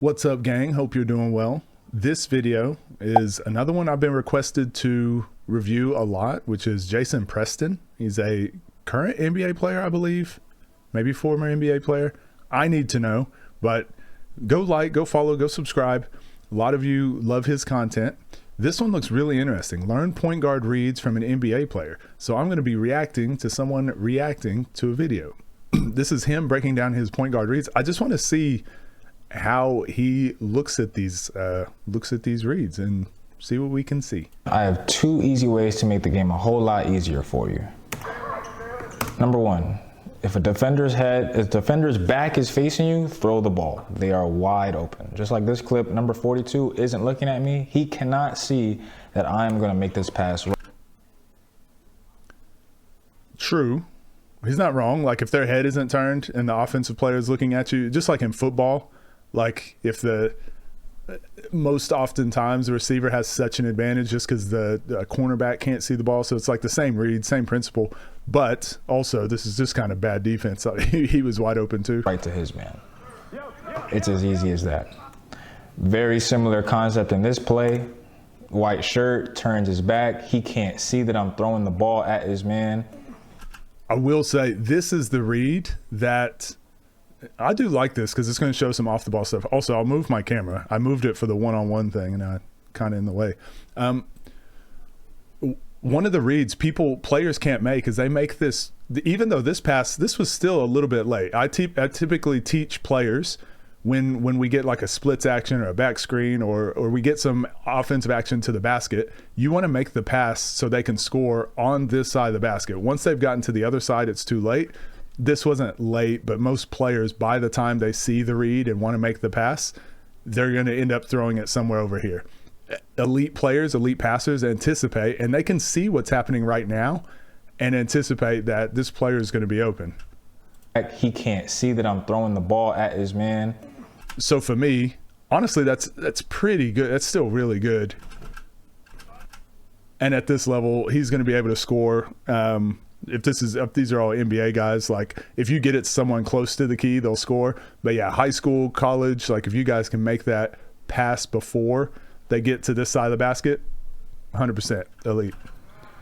What's up, gang? Hope you're doing well. This video is another one I've been requested to review a lot, which is Jason Preston. He's a current NBA player, I believe, maybe former NBA player. I need to know, but go like, go follow, go subscribe. A lot of you love his content. This one looks really interesting. Learn point guard reads from an NBA player. So I'm going to be reacting to someone reacting to a video. This is him breaking down his point guard reads. I just want to see how he looks at these reads and see what we can see. I have two easy ways to make the game a whole lot easier for you. Number one, if a defender's back is facing you, throw the ball. They are wide open. Just like this clip, number 42 isn't looking at me. He cannot see that I'm going to make this pass. True. He's not wrong. Like if their head isn't turned and the offensive player is looking at you, just like in football, like if most oftentimes the receiver has such an advantage just because the cornerback can't see the ball. So it's like the same read, same principle. But also this is just kind of bad defense. He was wide open too. Right to his man. It's as easy as that. Very similar concept in this play. White shirt, turns his back. He can't see that I'm throwing the ball at his man. I will say this is the read that I do like this because it's going to show some off the ball stuff. Also, I'll move my camera. I moved it for the one-on-one thing and I kind of in the way. One of the reads players can't make is they make this, even though this was still a little bit late. I typically teach players when we get like a splits action or a back screen or we get some offensive action to the basket, you want to make the pass so they can score on this side of the basket. Once they've gotten to the other side, it's too late. This wasn't late, but most players, by the time they see the read and want to make the pass, they're going to end up throwing it somewhere over here. Elite players, elite passers anticipate, and they can see what's happening right now and anticipate that this player is going to be open. He can't see that I'm throwing the ball at his man. So for me, honestly, that's pretty good. That's still really good. And at this level, he's going to be able to score. If these are all NBA guys, like if you get it to someone close to the key, they'll score. But yeah, high school, college, like if you guys can make that pass before they get to this side of the basket, 100% elite.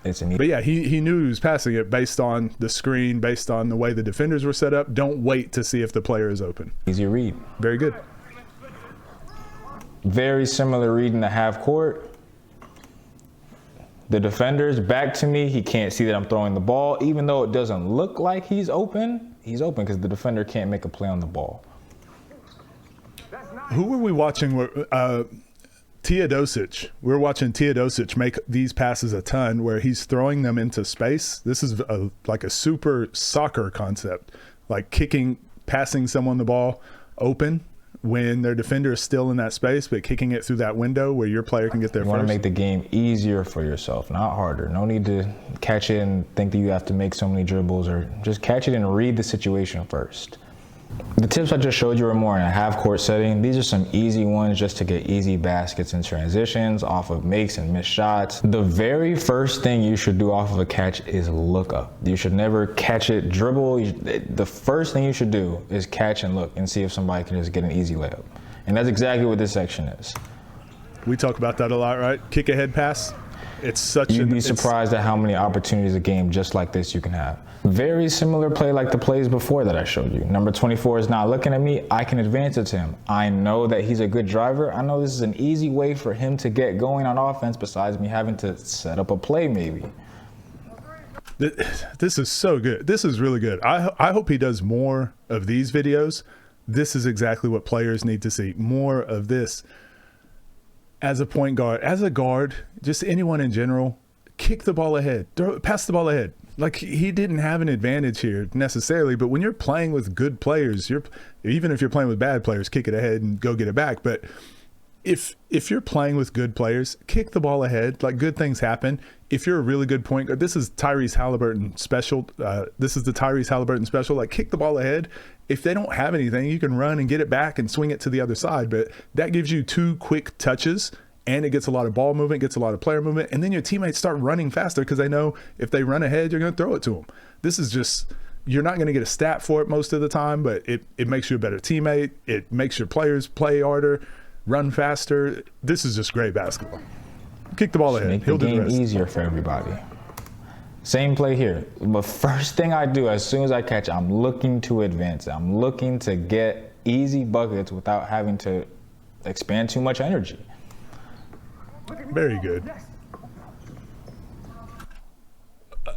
But yeah, he knew he was passing it based on the screen, based on the way the defenders were set up. Don't wait to see if the player is open. Easy read. Very good. Very similar read in the half court. The defender's back to me. He can't see that I'm throwing the ball. Even though it doesn't look like he's open because the defender can't make a play on the ball. Who were we watching? Teodosic. We're watching Teodosic make these passes a ton where he's throwing them into space. This is like a super soccer concept, like passing someone the ball open when their defender is still in that space, but kicking it through that window where your player can get there first. You want to make the game easier for yourself, not harder. No need to catch it and think that you have to make so many dribbles, or just catch it and read the situation first. The tips I just showed you are more in a half-court setting. These are some easy ones just to get easy baskets and transitions off of makes and missed shots. The very first thing you should do off of a catch is look up. You should never catch it, dribble. The first thing you should do is catch and look and see if somebody can just get an easy layup. And that's exactly what this section is. We talk about that a lot, right? Kick ahead pass. It's such You'd be surprised at how many opportunities a game just like this you can have. Very similar play like the plays before that I showed you. Number 24 is not looking at me. I can advance it to him. I know that he's a good driver. I know this is an easy way for him to get going on offense besides me having to set up a play maybe. This is so good. This is really good. I hope he does more of these videos. This is exactly what players need to see. More of this. As a point guard, as a guard, just anyone in general, kick the ball ahead, pass the ball ahead. Like he didn't have an advantage here necessarily, but when you're playing with good players, even if you're playing with bad players, kick it ahead and go get it back. But if you're playing with good players, kick the ball ahead. Like good things happen. If you're a really good point guard, this is Tyrese Halliburton special. This is the Tyrese Halliburton special. Like kick the ball ahead. If they don't have anything, you can run and get it back and swing it to the other side. But that gives you 2 quick touches and it gets a lot of ball movement, gets a lot of player movement, and then your teammates start running faster because they know if they run ahead, you're going to throw it to them. This is just You're not going to get a stat for it most of the time, but it makes you a better teammate. It makes your players play harder, run faster. This is just great basketball. Kick the ball ahead. Make He'll the do the game rest. easier for everybody. Same play here. But first thing I do as soon as I catch, I'm looking to advance. I'm looking to get easy buckets without having to expand too much energy. Very good.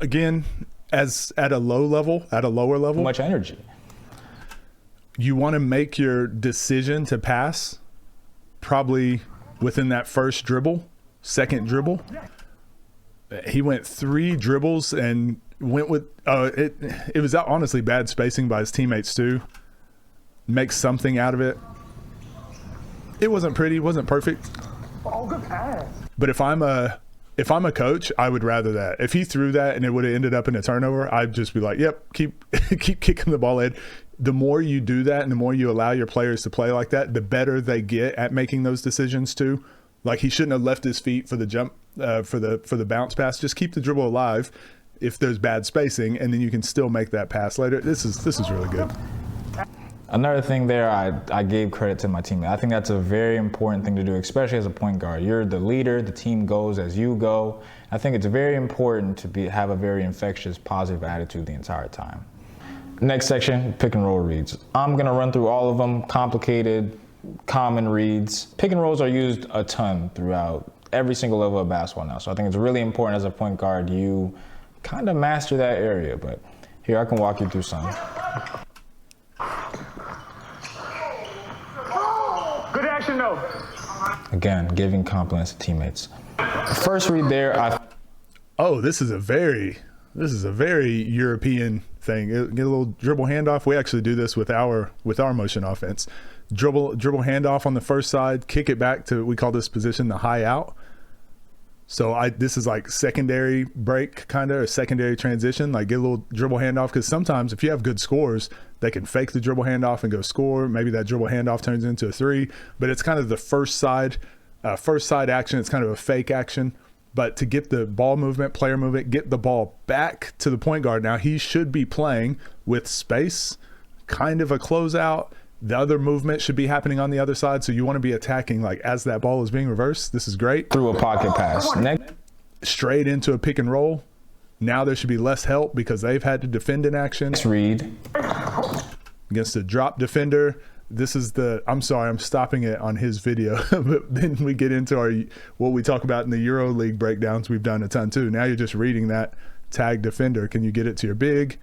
Again, as at a lower level, Too much energy. you want to make your decision to pass probably within that first dribble, second dribble. He went 3 dribbles and went with it was honestly bad spacing by his teammates too. Make something out of it. It wasn't pretty, wasn't perfect. But if I'm a coach, I would rather that. If he threw that and it would have ended up in a turnover, I'd just be like, yep, keep kicking the ball in. The more you do that and the more you allow your players to play like that, the better they get at making those decisions too. Like, he shouldn't have left his feet for the jump, for the bounce pass. Just keep the dribble alive if there's bad spacing, and then you can still make that pass later. This is really good. Another thing there, I gave credit to my teammate. I think that's a very important thing to do, especially as a point guard. You're the leader. The team goes as you go. I think it's very important to have a very infectious, positive attitude the entire time. Next section, pick and roll reads. I'm going to run through all of them, complicated, common reads. Pick and rolls are used a ton throughout every single level of basketball now. So I think it's really important as a point guard you kind of master that area. But here, I can walk you through some. Good action, though. Again, giving compliments to teammates. First read there, Oh, this is a very European thing. Get a little dribble handoff. We actually do this with our motion offense. Dribble handoff on the first side, kick it back to, we call this position the high out. So this is like secondary break kind of, or secondary transition, like get a little dribble handoff, because sometimes if you have good scores, they can fake the dribble handoff and go score. Maybe that dribble handoff turns into a 3, but it's kind of the first side action. It's kind of a fake action. But to get the ball movement, player movement, get the ball back to the point guard. Now he should be playing with space, kind of a closeout. The other movement should be happening on the other side. So you want to be attacking like as that ball is being reversed. This is great. through a pocket pass. Next, Straight into a pick and roll. Now there should be less help because they've had to defend in action. next read. Against a drop defender. This is I'm sorry, I'm stopping it on his video, but then we get into what we talk about in the Euro League breakdowns. We've done a ton too. Now you're just reading that tag defender. Can you get it to your big?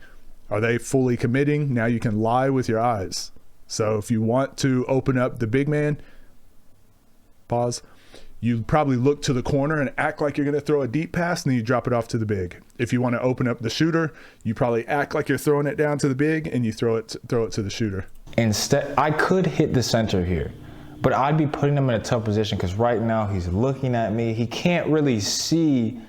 Are they fully committing? Now you can lie with your eyes. So if you want to open up the big man, pause, you probably look to the corner and act like you're going to throw a deep pass, and then you drop it off to the big. If you want to open up the shooter, you probably act like you're throwing it down to the big, and you throw it to the shooter. Instead, I could hit the center here, but I'd be putting him in a tough position because right now he's looking at me. He can't really see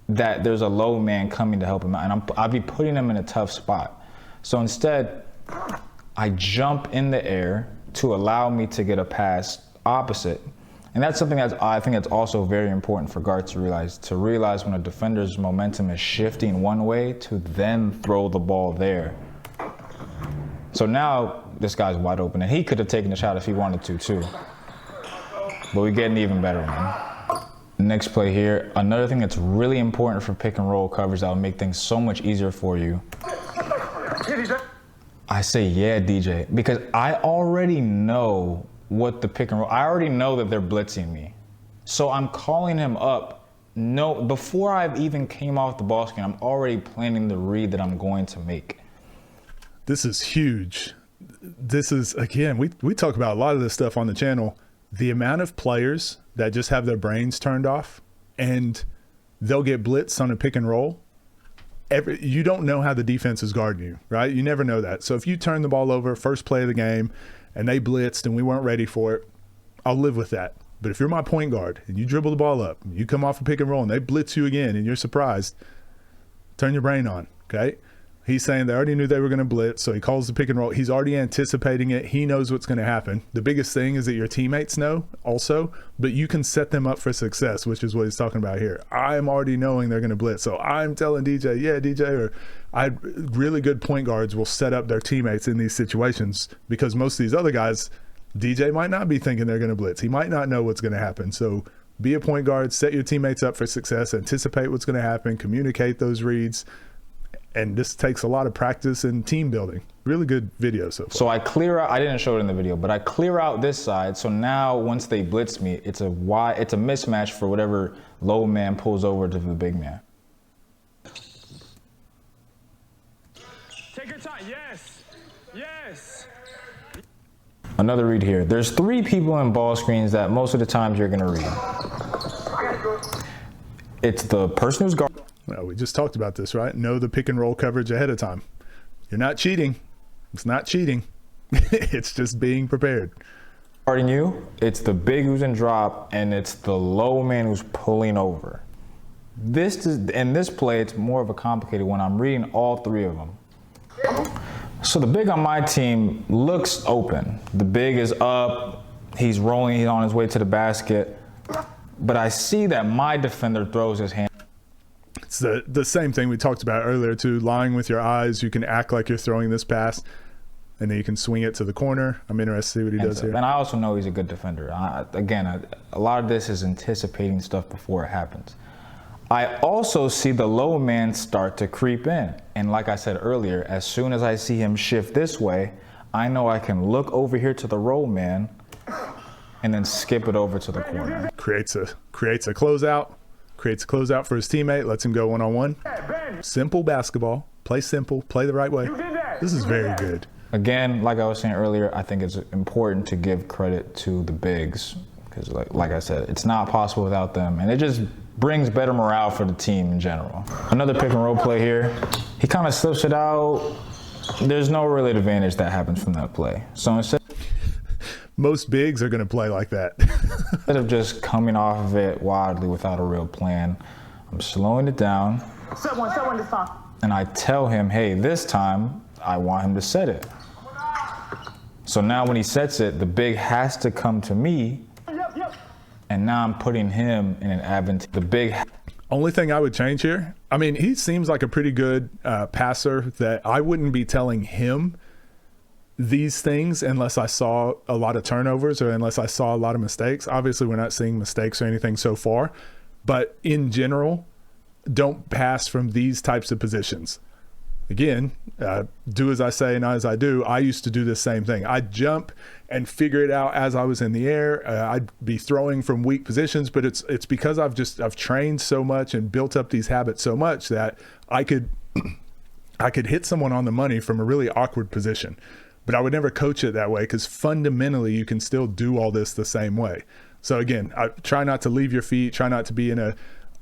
that there's a low man coming to help him out, and I'd be putting him in a tough spot. So instead, I jump in the air to allow me to get a pass opposite. And that's something that I think that's also very important for guards to realize when a defender's momentum is shifting one way to then throw the ball there. So now this guy's wide open, and he could have taken the shot if he wanted to too. But we're getting even better, man. Next play here. Another thing that's really important for pick and roll coverage that will make things so much easier for you. I say, yeah, DJ, because I already know what the pick and roll, I already know that they're blitzing me. So I'm calling him up. No, before I've even came off the ball screen, I'm already planning the read that I'm going to make. This is huge. This is, again, we talk about a lot of this stuff on the channel. The amount of players that just have their brains turned off and they'll get blitzed on a pick and roll. You don't know how the defense is guarding you, right? You never know that. So if you turn the ball over, first play of the game, and they blitzed and we weren't ready for it, I'll live with that. But if you're my point guard and you dribble the ball up, you come off a pick and roll and they blitz you again and you're surprised, turn your brain on, okay? He's saying they already knew they were going to blitz, so he calls the pick and roll. He's already anticipating it. He knows what's going to happen. The biggest thing is that your teammates know also, but you can set them up for success, which is what he's talking about here. I'm already knowing they're going to blitz, so I'm telling DJ, yeah, DJ, or really good point guards will set up their teammates in these situations, because most of these other guys, DJ might not be thinking they're going to blitz. He might not know what's going to happen. So be a point guard, set your teammates up for success, anticipate what's going to happen, communicate those reads. And this takes a lot of practice and team building. Really good video so far. So I clear out, I didn't show it in the video, but I clear out this side. So now once they blitz me, it's a mismatch for whatever low man pulls over to the big man. Take your time. Yes. Yes. Another read here. There's 3 people in ball screens that most of the times you're going to read. It's the person who's guarding. Well, we just talked about this, right? Know the pick and roll coverage ahead of time. You're not cheating. It's not cheating. It's just being prepared. Guarding you, it's the big who's in drop, and it's the low man who's pulling over. In this play, it's more of a complicated one. I'm reading all 3 of them. So the big on my team looks open. The big is up, he's rolling, he's on his way to the basket. But I see that my defender throws his hand. It's the same thing we talked about earlier too. Lying with your eyes, you can act like you're throwing this pass, and then you can swing it to the corner. I'm interested to see what he does here. And I also know he's a good defender. A lot of this is anticipating stuff before it happens. I also see the low man start to creep in. And like I said earlier, as soon as I see him shift this way, I know I can look over here to the roll man and then skip it over to the corner. Creates a closeout. Creates a closeout for his teammate, lets him go one-on-one. Simple basketball. Play simple. Play the right way. This is very good. Again, like I was saying earlier, I think it's important to give credit to the bigs, because like I said, it's not possible without them, and it just brings better morale for the team in general. Another pick and roll play here. He kind of slips it out. There's no real advantage that happens from that play. So instead, most bigs are going to play like that. instead of just coming off of it wildly without a real plan, I'm slowing it down. Set one this time. And I tell him, hey, this time I want him to set it. So now when he sets it, the big has to come to me. Yep. And now I'm putting him in an advantage. The big. Only thing I would change here, I mean, he seems like a pretty good passer that I wouldn't be telling him these things unless I saw a lot of turnovers or unless I saw a lot of mistakes. Obviously, we're not seeing mistakes or anything so far, but in general, don't pass from these types of positions. Again, do as I say, not as I do. I used to do the same thing. I'd jump and figure it out as I was in the air. I'd be throwing from weak positions, but it's because I've trained so much and built up these habits so much that I could hit someone on the money from a really awkward position. But I would never coach it that way, because fundamentally you can still do all this the same way. So again, I try not to leave your feet, try not to be in a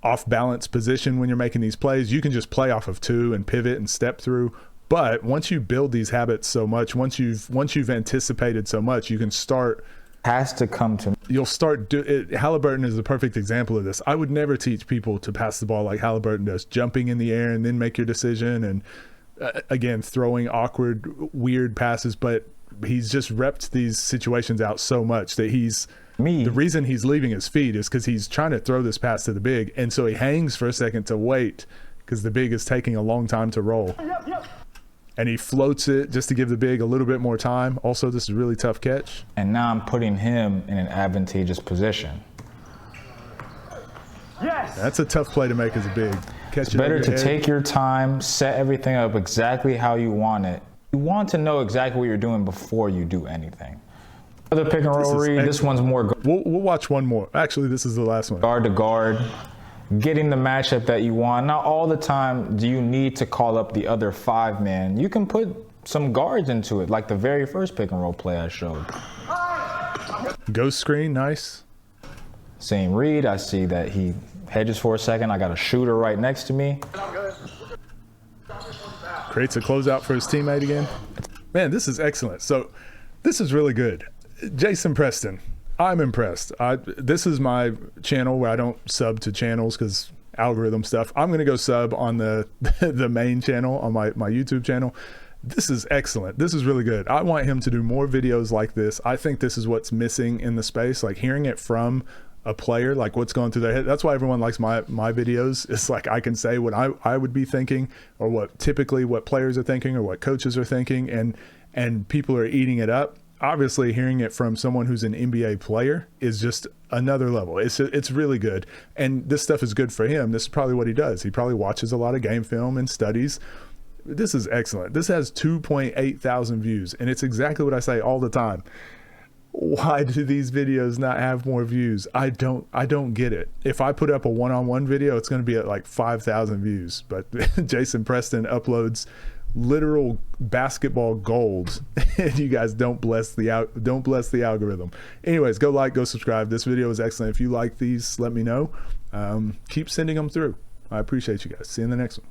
off balance position when you're making these plays. You can just play off of 2 and pivot and step through. But once you build these habits so much, once you've anticipated so much, you can start. Has to come to me. You'll start Halliburton is the perfect example of this. I would never teach people to pass the ball like Halliburton does, jumping in the air and then make your decision, and again, throwing awkward, weird passes. But he's just repped these situations out so much that the reason he's leaving his feet is because he's trying to throw this pass to the big, and so he hangs for a second to wait because the big is taking a long time to roll. Yep. And he floats it just to give the big a little bit more time. Also, this is a really tough catch. And now I'm putting him in an advantageous position. Yes. That's a tough play to make as a big. It's better to take your time, set everything up exactly how you want it. You want to know exactly what you're doing before you do anything. Another pick and roll read. This one's more. We'll watch one more. Actually, this is the last one. Guard to guard, getting the matchup that you want. Not all the time do you need to call up the other 5-man. You can put some guards into it, like the very first pick and roll play I showed. Ghost screen, nice. Same read. I see that he hedges for a second. I got a shooter right next to me. Creates a closeout for his teammate again. Man, this is excellent. So this is really good. Jason Preston, I'm impressed. This is my channel where I don't sub to channels because algorithm stuff. I'm going to go sub on the the main channel, on my YouTube channel. This is excellent. This is really good. I want him to do more videos like this. I think this is what's missing in the space, like hearing it from a player, like what's going through their head. That's why everyone likes my videos. It's like I can say what I would be thinking, or what players are thinking, or what coaches are thinking, and people are eating it up. Obviously, hearing it from someone who's an NBA player is just another level. It's really good, and this stuff is good for him. This is probably what he does. He probably watches a lot of game film and studies. This is excellent. This has 2.8 thousand views, and it's exactly what I say all the time. Why do these videos not have more views? I don't get it. If I put up a one-on-one video, it's going to be at like 5,000 views. But Jason Preston uploads literal basketball gold, and you guys don't bless the algorithm. Anyways, go like, go subscribe. This video is excellent. If you like these, let me know. Keep sending them through. I appreciate you guys. See you in the next one.